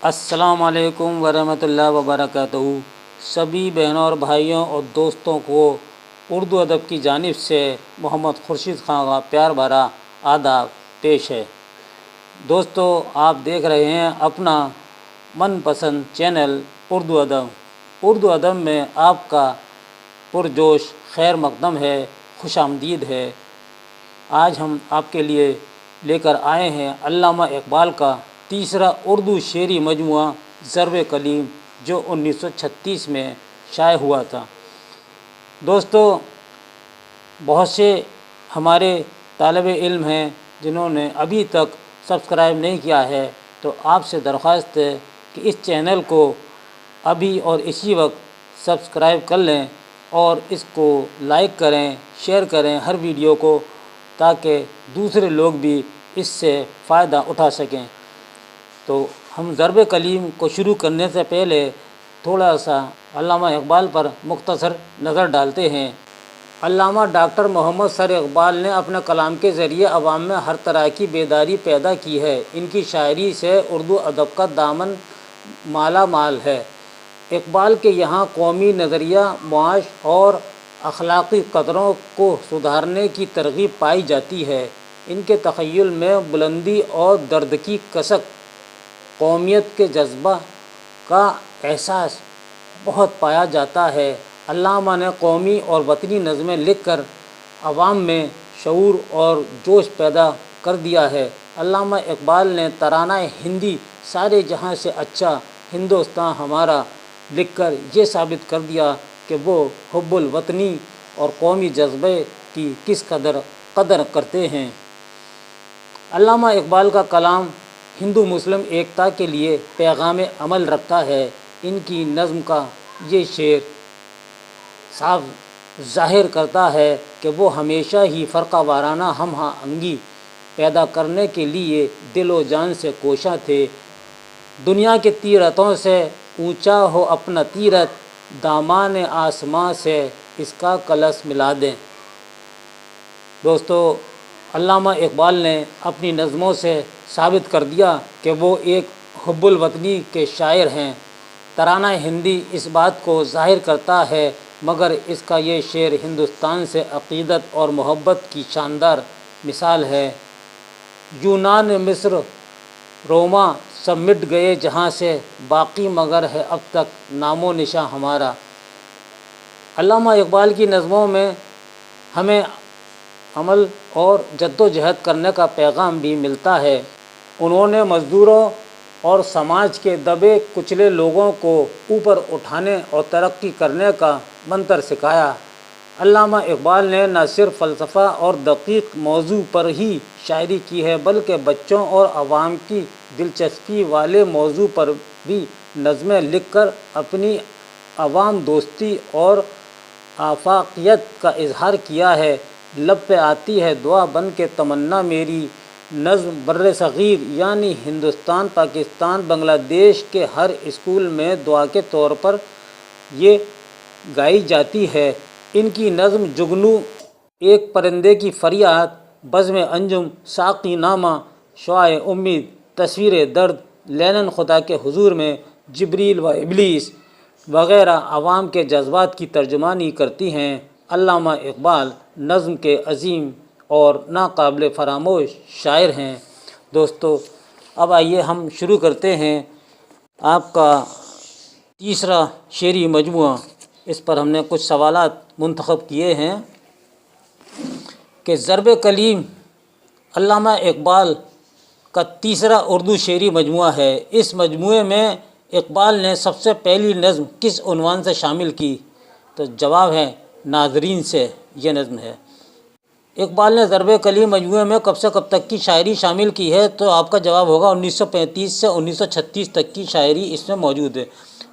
السلام علیکم ورحمۃ اللہ وبرکاتہ۔ سبھی بہنوں اور بھائیوں اور دوستوں کو اردو ادب کی جانب سے محمد خورشید خان کا پیار بھرا آداب پیش ہے۔ دوستو، آپ دیکھ رہے ہیں اپنا من پسند چینل اردو ادب۔ اردو ادب میں آپ کا پرجوش خیر مقدم ہے، خوش آمدید ہے۔ آج ہم آپ کے لیے لے کر آئے ہیں علامہ اقبال کا تیسرا اردو شعری مجموعہ ضرب کلیم، جو 1936 میں شائع ہوا تھا۔ دوستو، بہت سے ہمارے طالب علم ہیں جنہوں نے ابھی تک سبسکرائب نہیں کیا ہے، تو آپ سے درخواست ہے کہ اس چینل کو ابھی اور اسی وقت سبسکرائب کر لیں اور اس کو لائک کریں، شیئر کریں ہر ویڈیو کو، تاکہ دوسرے لوگ بھی اس سے فائدہ اٹھا سکیں۔ تو ہم ضرب کلیم کو شروع کرنے سے پہلے تھوڑا سا علامہ اقبال پر مختصر نظر ڈالتے ہیں۔ علامہ ڈاکٹر محمد سر اقبال نے اپنے کلام کے ذریعے عوام میں ہر طرح کی بیداری پیدا کی ہے۔ ان کی شاعری سے اردو ادب کا دامن مالا مال ہے۔ اقبال کے یہاں قومی نظریہ، معاش اور اخلاقی قدروں کو سدھارنے کی ترغیب پائی جاتی ہے۔ ان کے تخیل میں بلندی اور درد کی کسک، قومیت کے جذبہ کا احساس بہت پایا جاتا ہے۔ علامہ نے قومی اور وطنی نظمیں لکھ کر عوام میں شعور اور جوش پیدا کر دیا ہے۔ علامہ اقبال نے ترانہ ہندی سارے جہاں سے اچھا ہندوستان ہمارا لکھ کر یہ ثابت کر دیا کہ وہ حب الوطنی اور قومی جذبے کی کس قدر کرتے ہیں۔ علامہ اقبال کا کلام ہندو مسلم ایکتا کے لیے پیغام عمل رکھتا ہے۔ ان کی نظم کا یہ شعر صاف ظاہر کرتا ہے کہ وہ ہمیشہ ہی فرقہ وارانہ ہم آہنگی پیدا کرنے کے لیے دل و جان سے کوشاں تھے۔ دنیا کے تیرتھوں سے اونچا ہو اپنا تیرتھ، دامان آسماں سے اس کا کلش ملا دیں۔ دوستو، علامہ اقبال نے اپنی نظموں سے ثابت کر دیا کہ وہ ایک حب الوطنی کے شاعر ہیں۔ ترانہ ہندی اس بات کو ظاہر کرتا ہے، مگر اس کا یہ شعر ہندوستان سے عقیدت اور محبت کی شاندار مثال ہے۔ یونان، مصر، روما سب مٹ گئے جہاں سے، باقی مگر ہے اب تک نام و نشاں ہمارا۔ علامہ اقبال کی نظموں میں ہمیں عمل اور جد و جہد کرنے کا پیغام بھی ملتا ہے۔ انہوں نے مزدوروں اور سماج کے دبے کچلے لوگوں کو اوپر اٹھانے اور ترقی کرنے کا منتر سکھایا۔ علامہ اقبال نے نہ صرف فلسفہ اور دقیق موضوع پر ہی شاعری کی ہے، بلکہ بچوں اور عوام کی دلچسپی والے موضوع پر بھی نظمیں لکھ کر اپنی عوام دوستی اور آفاقیت کا اظہار کیا ہے۔ لب پہ آتی ہے دعا بن کے تمنا میری، نظم بر صغیر یعنی ہندوستان، پاکستان، بنگلہ دیش کے ہر اسکول میں دعا کے طور پر یہ گائی جاتی ہے۔ ان کی نظم جگنو، ایک پرندے کی فریاد، بزم انجم، ساقی نامہ، شعاع امید، تصویر درد، لیلاً خدا کے حضور میں، جبریل و ابلیس وغیرہ عوام کے جذبات کی ترجمانی کرتی ہیں۔ علامہ اقبال نظم کے عظیم اور ناقابل فراموش شاعر ہیں۔ دوستو، اب آئیے ہم شروع کرتے ہیں آپ کا تیسرا شعری مجموعہ۔ اس پر ہم نے کچھ سوالات منتخب کیے ہیں کہ ضرب کلیم علامہ اقبال کا تیسرا اردو شعری مجموعہ ہے۔ اس مجموعے میں اقبال نے سب سے پہلی نظم کس عنوان سے شامل کی؟ تو جواب ہے ناظرین سے یہ نظم ہے۔ اقبال نے ضرب کلیم مجموعے میں کب سے کب تک کی شاعری شامل کی ہے؟ تو آپ کا جواب ہوگا 1935 سے 1936 تک کی شاعری اس میں موجود ہے۔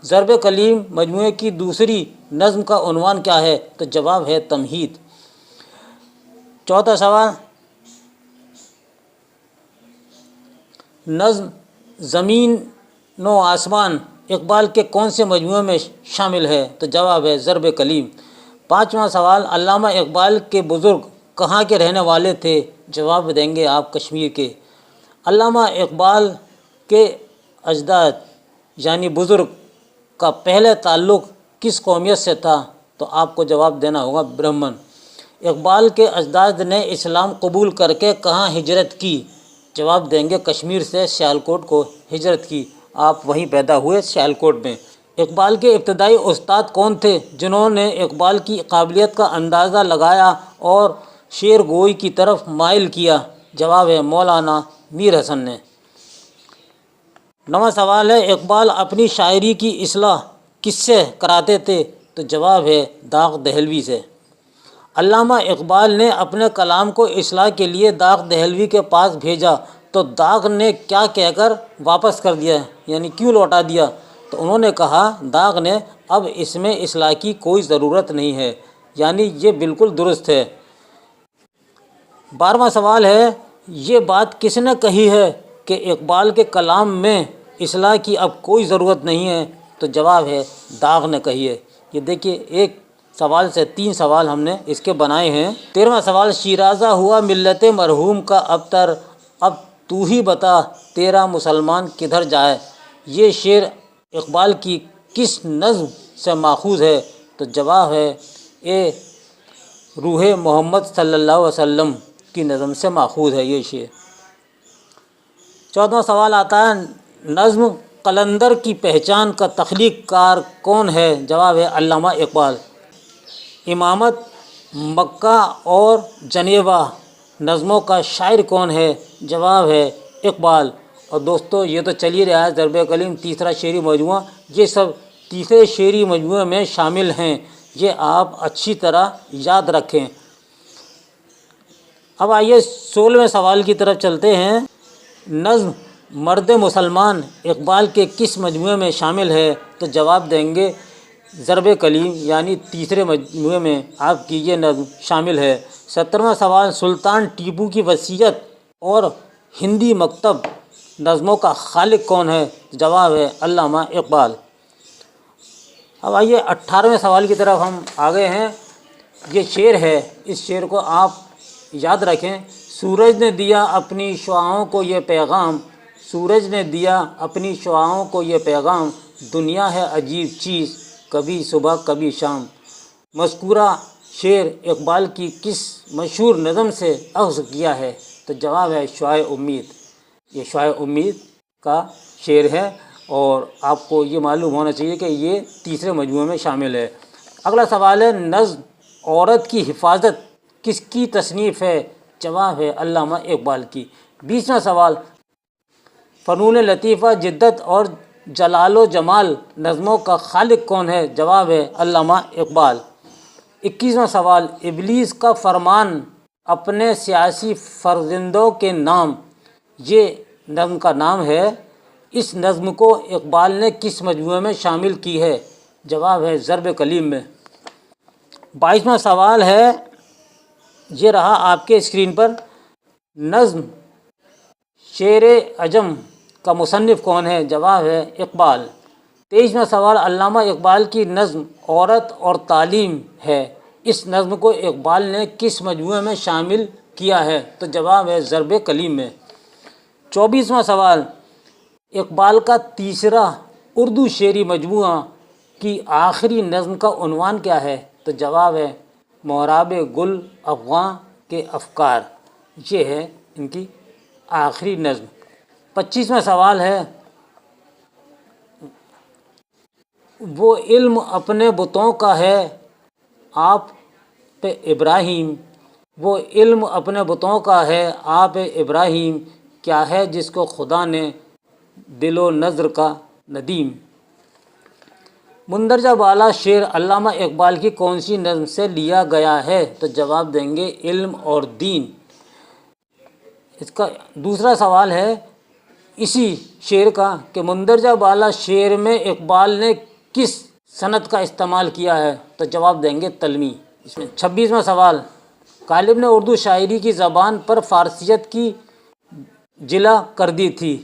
ضرب کلیم مجموعے کی دوسری نظم کا عنوان کیا ہے؟ تو جواب ہے تمہید۔ چوتھا سوال، نظم زمین و آسمان اقبال کے کون سے مجموعے میں شامل ہے؟ تو جواب ہے ضرب کلیم۔ پانچواں سوال، علامہ اقبال کے بزرگ کہاں کے رہنے والے تھے؟ جواب دیں گے آپ کشمیر کے۔ علامہ اقبال کے اجداد یعنی بزرگ کا پہلے تعلق کس قومیت سے تھا؟ تو آپ کو جواب دینا ہوگا برہمن۔ اقبال کے اجداد نے اسلام قبول کر کے کہاں ہجرت کی؟ جواب دیں گے کشمیر سے سیالکوٹ کو ہجرت کی، آپ وہیں پیدا ہوئے سیالکوٹ میں۔ اقبال کے ابتدائی استاد کون تھے جنہوں نے اقبال کی قابلیت کا اندازہ لگایا اور شعر گوئی کی طرف مائل کیا؟ جواب ہے مولانا میر حسن نے۔ نواں سوال ہے اقبال اپنی شاعری کی اصلاح کس سے کراتے تھے؟ تو جواب ہے داغ دہلوی سے۔ علامہ اقبال نے اپنے کلام کو اصلاح کے لیے داغ دہلوی کے پاس بھیجا تو داغ نے کیا کہہ کر واپس کر دیا، یعنی کیوں لوٹا دیا؟ تو انہوں نے کہا داغ نے اب اس میں اصلاح کی کوئی ضرورت نہیں ہے، یعنی یہ بالکل درست ہے۔ 12واں سوال ہے یہ بات کس نے کہی ہے کہ اقبال کے کلام میں اصلاح کی اب کوئی ضرورت نہیں ہے؟ تو جواب ہے داغ نے کہی ہے۔ یہ دیکھیے ایک سوال سے 3 سوال ہم نے اس کے بنائے ہیں۔ 13واں سوال شیرازہ ہوا ملت مرحوم کا ابتر، اب تو ہی بتا تیرا مسلمان کدھر جائے۔ یہ شعر اقبال کی کس نظم سے ماخوذ ہے؟ تو جواب ہے اے روح محمد صلی اللہ علیہ وسلم کی نظم سے ماخوذ ہے یہ شعر۔ 14واں سوال آتا ہے نظم قلندر کی پہچان کا تخلیق کار کون ہے؟ جواب ہے علامہ اقبال۔ امامت، مکہ اور جنیوا نظموں کا شاعر کون ہے؟ جواب ہے اقبال۔ اور دوستو یہ تو چل ہی رہا ہے ضرب کلیم تیسرا شعری مجموعہ، یہ سب تیسرے شعری مجموعے میں شامل ہیں، یہ آپ اچھی طرح یاد رکھیں۔ اب آئیے 16ویں سوال کی طرف چلتے ہیں۔ نظم مرد مسلمان اقبال کے کس مجموعے میں شامل ہے؟ تو جواب دیں گے ضرب کلیم یعنی تیسرے مجموعے میں آپ کی یہ نظم شامل ہے۔ 17واں سوال سلطان ٹیپو کی وصیت اور ہندی مکتب نظموں کا خالق کون ہے؟ جواب ہے علامہ اقبال۔ اب آئیے 18ویں سوال کی طرف ہم آ گئے ہیں۔ یہ شعر ہے، اس شعر کو آپ یاد رکھیں۔ سورج نے دیا اپنی شعاؤں کو یہ پیغام، سورج نے دیا اپنی شعاؤں کو یہ پیغام، دنیا ہے عجیب چیز کبھی صبح کبھی شام۔ مذکورہ شعر اقبال کی کس مشہور نظم سے اخذ کیا ہے؟ تو جواب ہے شعاع امید۔ یہ شعاع امید کا شعر ہے اور آپ کو یہ معلوم ہونا چاہیے کہ یہ تیسرے مجموعے میں شامل ہے۔ اگلا سوال ہے نظم عورت کی حفاظت کس کی تصنیف ہے؟ جواب ہے علامہ اقبال کی۔ 20واں سوال فنون لطیفہ جدت اور جلال و جمال نظموں کا خالق کون ہے؟ جواب ہے علامہ اقبال۔ 21واں سوال ابلیس کا فرمان اپنے سیاسی فرزندوں کے نام، یہ نظم کا نام ہے، اس نظم کو اقبال نے کس مجموعے میں شامل کی ہے؟ جواب ہے ضرب کلیم میں۔ 22واں سوال ہے یہ رہا آپ کے اسکرین پر، نظم شعر عجم کا مصنف کون ہے؟ جواب ہے اقبال۔ 23واں سوال علامہ اقبال کی نظم عورت اور تعلیم ہے، اس نظم کو اقبال نے کس مجموعے میں شامل کیا ہے؟ تو جواب ہے ضرب کلیم میں۔ 24واں سوال اقبال کا تیسرا اردو شعری مجموعہ کی آخری نظم کا عنوان کیا ہے؟ تو جواب ہے محراب گل افغاں کے افکار، یہ ہے ان کی آخری نظم۔ 25واں سوال ہے وہ علم اپنے بتوں کا ہے آپ پہ ابراہیم، وہ علم اپنے بتوں کا ہے آپ ابراہیم، کیا ہے جس کو خدا نے دل و نظر کا ندیم۔ مندرجہ بالا شعر علامہ اقبال کی کون سی نظم سے لیا گیا ہے؟ تو جواب دیں گے علم اور دین۔ اس کا دوسرا سوال ہے اسی شعر کا کہ مندرجہ بالا شعر میں اقبال نے کس صنعت کا استعمال کیا ہے؟ تو جواب دیں گے تلمی۔ اس میں 26واں سوال غالب نے اردو شاعری کی زبان پر فارسیت کی جلا کر دی تھی،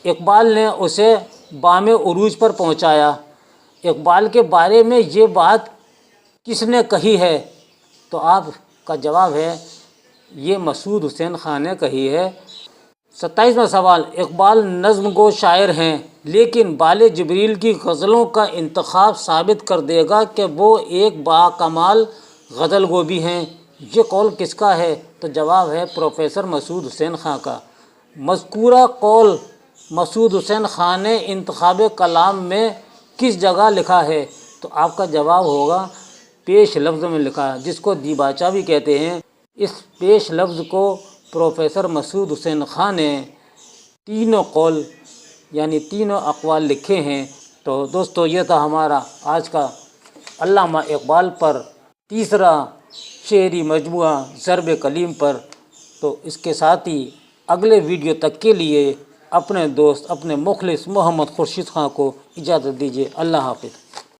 اقبال نے اسے بام عروج پر پہنچایا، اقبال کے بارے میں یہ بات کس نے کہی ہے؟ تو آپ کا جواب ہے یہ مسعود حسین خان نے کہی ہے۔ 27واں سوال، اقبال نظم گو شاعر ہیں لیکن بال جبریل کی غزلوں کا انتخاب ثابت کر دے گا کہ وہ ایک باکمال غزل گو بھی ہیں، یہ قول کس کا ہے؟ تو جواب ہے پروفیسر مسعود حسین خان کا۔ مذکورہ قول مسعود حسین خان نے انتخاب کلام میں کس جگہ لکھا ہے؟ تو آپ کا جواب ہوگا پیش لفظ میں لکھا ہے، جس کو دیباچہ بھی کہتے ہیں۔ اس پیش لفظ کو پروفیسر مسعود حسین خان نے تینوں قول یعنی تینوں اقوال لکھے ہیں۔ تو دوستو یہ تھا ہمارا آج کا علامہ اقبال پر تیسرا شعری مجموعہ ضرب کلیم پر۔ تو اس کے ساتھ ہی اگلے ویڈیو تک کے لیے اپنے دوست اپنے مخلص محمد خورشید خان کو اجازت دیجیے۔ اللہ حافظ۔